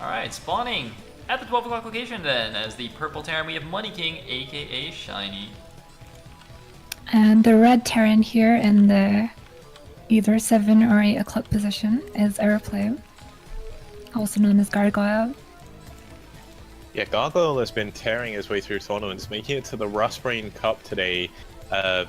Alright, spawning at the 12 o'clock location then, as the purple Terran we have Money King, aka Shinee. And the red Terran here in the either 7 or 8 o'clock position is ourplay, also known as Gargoyle. Yeah, Gargoyle has been tearing his way through tournaments, making it to the Rustbrain Cup today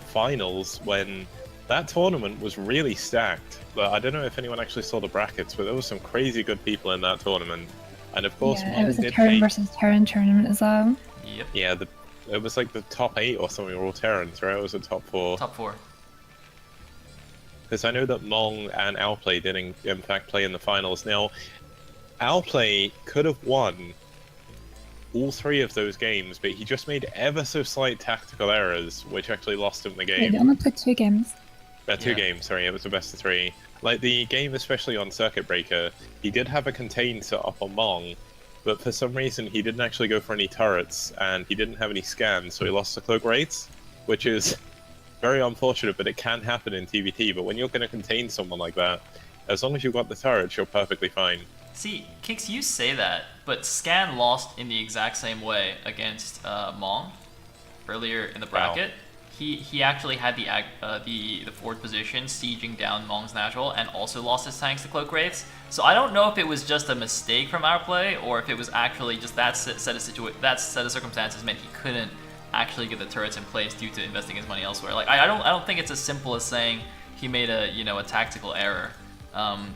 finals when that tournament was really stacked. But I don't know if anyone actually saw the brackets, but there was some crazy good people in that tournament. And of course, Yeah, it was a Terran versus Terran tournament as well. Yep. Yeah, it was like the top 8 or something were all Terrans, right? It was the top 4. Top 4. Because I know that Mong and Ourplay did in fact play in the finals. Now, Ourplay could have won all 3 of those games, but he just made ever so slight tactical errors, which actually lost him the game. Yeah, they only played 2 games. 2 games, sorry, it was the best of 3. Like, the game, especially on Circuit Breaker, he did have a contain set up on Mong, but for some reason he didn't actually go for any turrets, and he didn't have any scans, so he lost the Cloak Raids, which is very unfortunate, but it can happen in TvT. But when you're going to contain someone like that, as long as you've got the turrets, you're perfectly fine. See, Kix, you say that, but Scan lost in the exact same way against Mong earlier in the bracket. Wow. He actually had the forward position sieging down Mong's natural and also lost his tanks to Cloak Wraiths. So I don't know if it was just a mistake from our play or if it was actually just that set of circumstances meant he couldn't actually get the turrets in place due to investing his money elsewhere. Like I don't think it's as simple as saying he made a a tactical error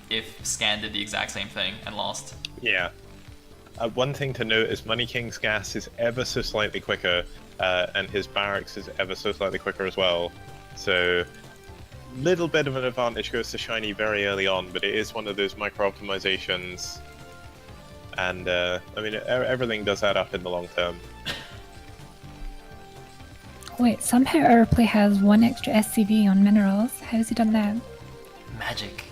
if Scan did the exact same thing and lost. Yeah. One thing to note is Money King's gas is ever so slightly quicker, and his barracks is ever so slightly quicker as well. So, little bit of an advantage goes to Shinee very early on, but it is one of those micro-optimizations. And, I mean, everything does add up in the long term. Wait, somehow ourplay has 1 extra SCV on minerals. How has he done that? Magic.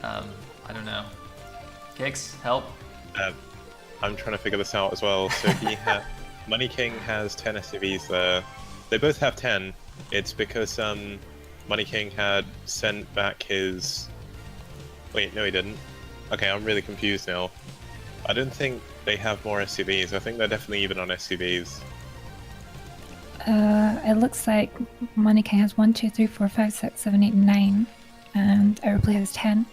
I don't know. Kix, help. I'm trying to figure this out as well. So Money King has 10 SCVs there. They both have 10. It's because Money King had sent back his... Wait, no he didn't. Okay, I'm really confused now. I don't think they have more SCVs. I think they're definitely even on SCVs. It looks like Money King has 1, 2, 3, 4, 5, 6, 7, 8, 9, and ourplay has 10.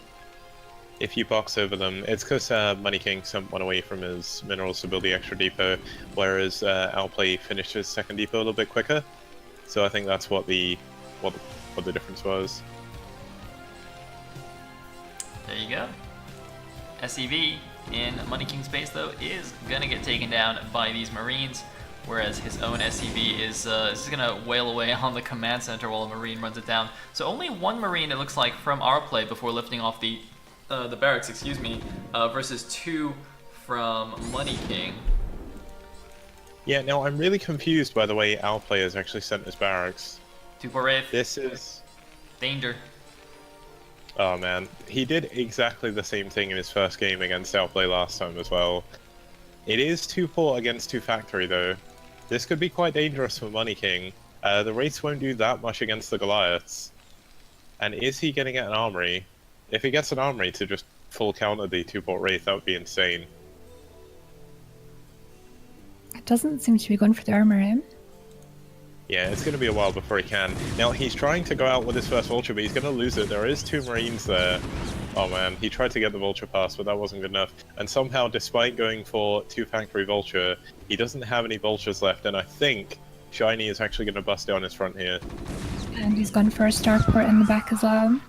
If you box over them, it's because Money King sent one away from his minerals to build the extra depot, whereas Ourplay finished his second depot a little bit quicker. So I think that's what the difference was. There you go. SCV in Money King's base though is gonna get taken down by these Marines, whereas his own SCV is gonna wail away on the command center while a Marine runs it down. So only 1 Marine, it looks like, from our play before lifting off the barracks, excuse me, versus 2 from Money King. Yeah, now I'm really confused by the way Ourplay has actually sent his barracks. 2 for Wraith. This is... Danger. Oh man, he did exactly the same thing in his first game against Ourplay last time as well. It is 2 port against 2 factory though. This could be quite dangerous for Money King. The Wraiths won't do that much against the Goliaths. And is he getting at an armory? If he gets an armory to just full counter the 2-port Wraith, that would be insane. It doesn't seem to be going for the armory. Yeah, it's going to be a while before he can. Now, he's trying to go out with his first Vulture, but he's going to lose it. There is 2 Marines there. Oh man, he tried to get the Vulture pass, but that wasn't good enough. And somehow, despite going for 2 Factory Vulture, he doesn't have any Vultures left, and I think Shinee is actually going to bust down his front here. And he's gone for a starport in the back as well.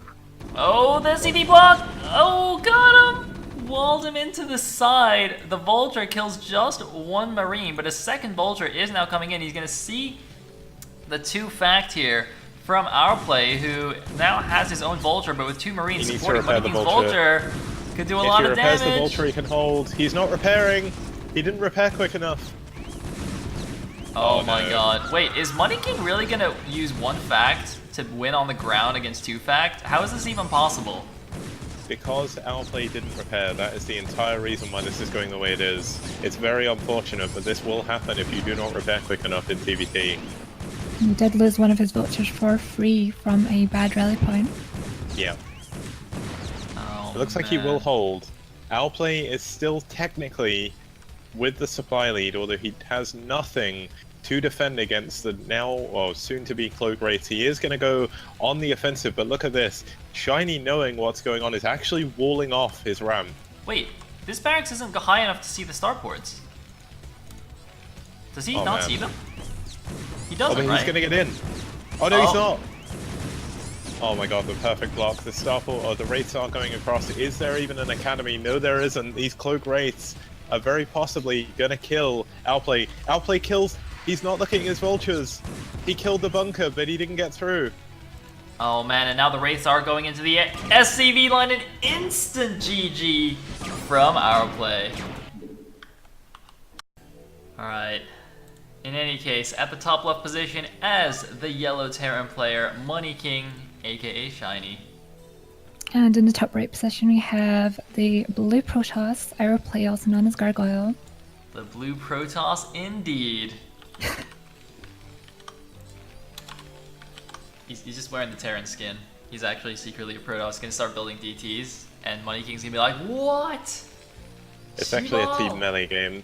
Oh, the CD block! Oh, got him! Walled him into the side. The Vulture kills just 1 Marine, but a second Vulture is now coming in. He's gonna see the 2 fact here from our play, who now has his own Vulture, but with 2 Marines supporting Money King's Vulture, could do a lot of damage. If he repairs the Vulture, he can hold. He's not repairing. He didn't repair quick enough. Oh my god. Wait, is Money King really gonna use 1 fact to win on the ground against 2 fact? How is this even possible? Because Ourplay didn't repair, that is the entire reason why this is going the way it is. It's very unfortunate, but this will happen if you do not repair quick enough in TvT. He did lose one of his vultures for free from a bad rally point. Yeah. Oh It looks like he will hold. Ourplay is still technically with the supply lead, although he has nothing to defend against the now or soon to be Cloak Wraiths. He is going to go on the offensive, but look at this. Shinee, knowing what's going on, is actually walling off his ramp. Wait, this barracks isn't high enough to see the starports. Does he not see them? He doesn't, but right? he's going to get in. Oh no, he's not. Oh my god, the perfect block. The starport, or the Wraiths aren't going across. Is there even an academy? No, there isn't. These Cloak Wraiths are very possibly going to kill Ourplay. Ourplay kills. He's not looking at his vultures. He killed the bunker, but he didn't get through. Oh man, and now the Wraiths are going into the SCV line, an instant GG from Ourplay. Alright. In any case, at the top left position as the yellow Terran player, Money King, aka Shinee. And in the top right position, we have the blue Protoss, ourplay, also known as Gargoyle. The blue Protoss, indeed. He's just wearing the Terran skin. He's actually secretly a Protoss, gonna start building DTs, and Money King's gonna be like, what? It's actually a team melee game.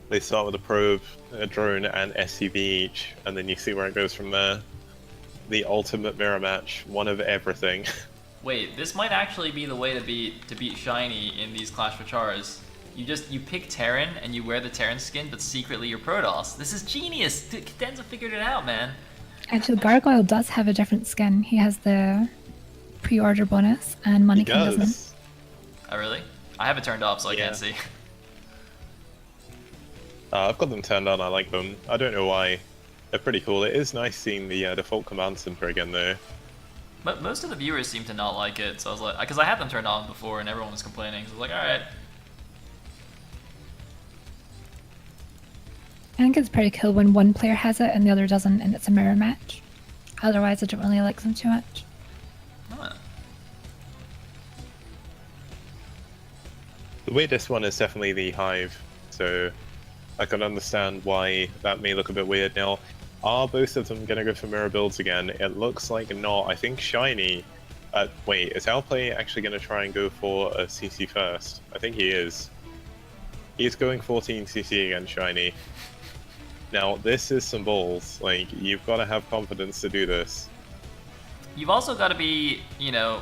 They start with a probe, a drone, and SCV each, and then you see where it goes from there. The ultimate mirror match, one of everything. Wait, this might actually be the way to beat Shinee in these Clash for Chars. You pick Terran and you wear the Terran skin, but secretly you're Protoss. This is genius. Cadenza figured it out, man. Actually, Gargoyle does have a different skin. He has the pre-order bonus, and Money King doesn't. Oh really? I have it turned off, so I can't see. I've got them turned on. I like them. I don't know why. They're pretty cool. It is nice seeing the default command center again, though. But most of the viewers seem to not like it, so I was like, because I had them turned on before and everyone was complaining, so I was like, alright. I think it's pretty cool when one player has it and the other doesn't, and it's a mirror match. Otherwise, I don't really like them too much. Huh. The weirdest one is definitely the Hive, so I can understand why that may look a bit weird. Now, are both of them going to go for mirror builds again? It looks like not. I think Shinee... wait, is Ourplay actually going to try and go for a CC first? I think he is. He's going 14 CC against Shinee. Now, this is some balls. Like, you've got to have confidence to do this. You've also got to be, you know,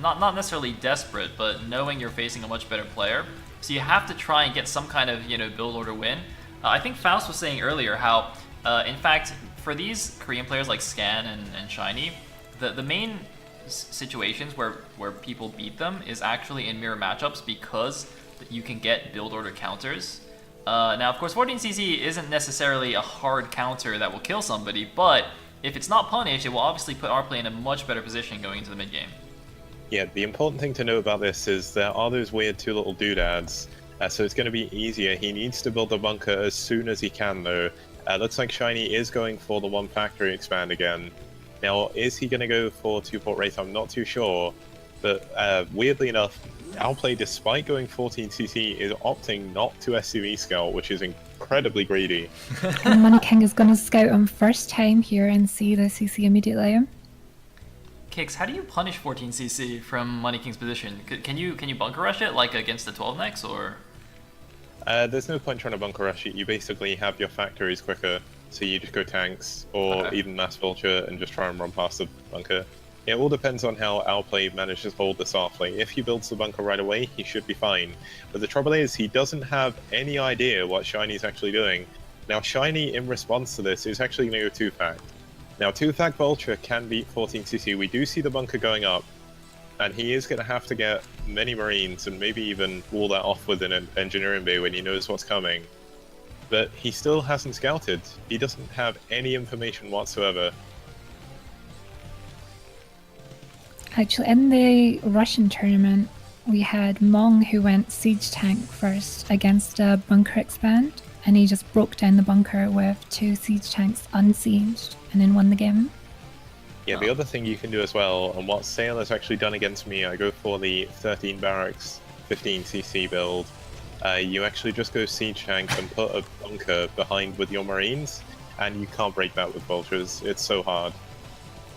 not necessarily desperate, but knowing you're facing a much better player. So you have to try and get some kind of, you know, build order win. I think Faust was saying earlier how, in fact, for these Korean players like Scan and Shinee, the main situations where people beat them is actually in mirror matchups because you can get build order counters. Now, of course, 14cc isn't necessarily a hard counter that will kill somebody, but if it's not punished, it will obviously put ourplay in a much better position going into the mid game. Yeah, the important thing to know about this is there are those weird two little doodads, so it's going to be easier. He needs to build the bunker as soon as he can, though. Looks like Shinee is going for the one factory expand again. Now, is he going to go for two-port Wraith? I'm not too sure, but weirdly enough, Ourplay, despite going 14cc, is opting not to SCV scout, which is incredibly greedy. And Money King is going to scout him first time here and see the CC immediately. Kix, how do you punish 14cc from Money King's position? Can you bunker rush it like against the 12 nex or? There's no point trying to bunker rush it. You basically have your factories quicker, so you just go tanks or even mass vulture and just try and run past the bunker. It all depends on how Ourplay manages to hold this off. Like, if he builds the bunker right away, he should be fine. But the trouble is, he doesn't have any idea what Shinee's actually doing. Now, Shinee, in response to this, is actually going to go 2-fact. Now, 2-fact Vulture can beat 14cc. We do see the bunker going up, and he is going to have to get many Marines and maybe even wall that off with an engineering bay when he knows what's coming. But he still hasn't scouted. He doesn't have any information whatsoever. Actually, in the Russian tournament, we had Mong who went siege tank first against a bunker expand, and he just broke down the bunker with 2 siege tanks unsieged and then won the game. Yeah, the other thing you can do as well, and what Sayle has actually done against me, I go for the 13 barracks, 15cc build. You actually just go siege tank and put a bunker behind with your Marines, and you can't break that with vultures. It's so hard.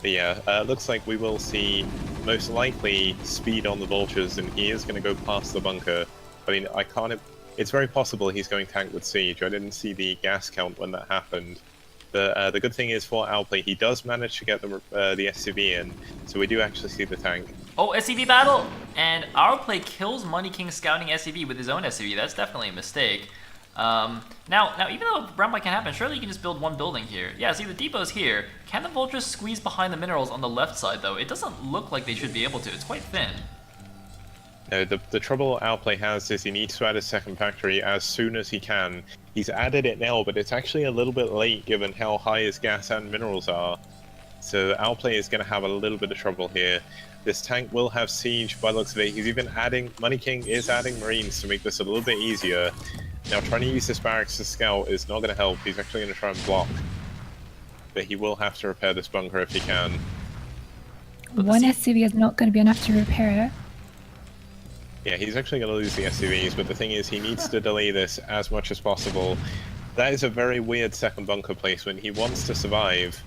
But yeah, looks like we will see most likely speed on the vultures, and he is going to go past the bunker. I mean, I can't. It's very possible he's going tank with siege. I didn't see the gas count when that happened. The good thing is for Outplay, he does manage to get the SCV in, so we do actually see the tank. Oh, SCV battle! And Ourplay kills Money King scouting SCV with his own SCV. That's definitely a mistake. Now, even though round fight can happen, surely you can just build one building here. Yeah, see, the depot's here. Can the vultures squeeze behind the minerals on the left side, though? It doesn't look like they should be able to. It's quite thin. No, the trouble Outplay has is he needs to add a second factory as soon as he can. He's added it now, but it's actually a little bit late given how high his gas and minerals are. So Outplay is going to have a little bit of trouble here. This tank will have siege by the looks of it. He's even adding, Money King is adding marines to make this a little bit easier. Now trying to use this barracks to scout is not going to help. He's actually going to try and block. But he will have to repair this bunker if he can. One SCV is not going to be enough to repair it. Yeah, he's actually going to lose the SCVs, but the thing is he needs to delay this as much as possible. That is a very weird second bunker placement. He wants to survive,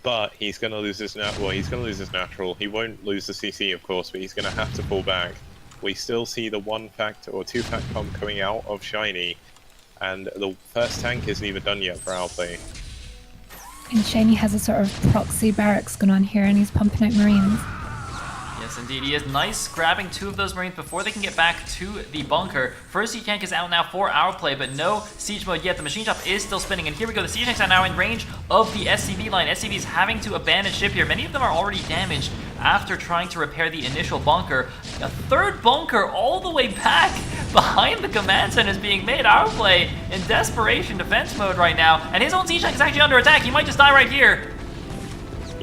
but he's going to lose his he's going to lose his natural. He won't lose the CC, of course, but he's going to have to pull back. We still see the 1-fact or 2-fact pump coming out of Shinee, and the first tank isn't even done yet for Outplay. And Shinee has a sort of proxy barracks going on here, and he's pumping out marines. Yes, indeed. He is nice grabbing 2 of those marines before they can get back to the bunker. First siege tank is out now for Ourplay, but no siege mode yet. The machine shop is still spinning, and here we go. The siege tanks are now in range of the SCV line. SCV is having to abandon ship here. Many of them are already damaged after trying to repair the initial bunker. A third bunker all the way back behind the command center is being made. Ourplay in desperation defense mode right now, and his own siege tank is actually under attack. He might just die right here.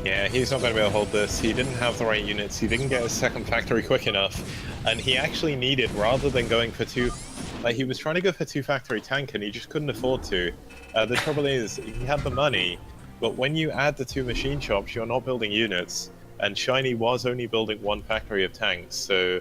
Yeah, he's not going to be able to hold this. He didn't have the right units. He didn't get his second factory quick enough. And he actually needed, rather than going for 2... Like, he was trying to go for 2-factory tank, and he just couldn't afford to. The trouble is, he had the money, but when you add the 2 machine shops, you're not building units. And Shinee was only building 1 factory of tanks, so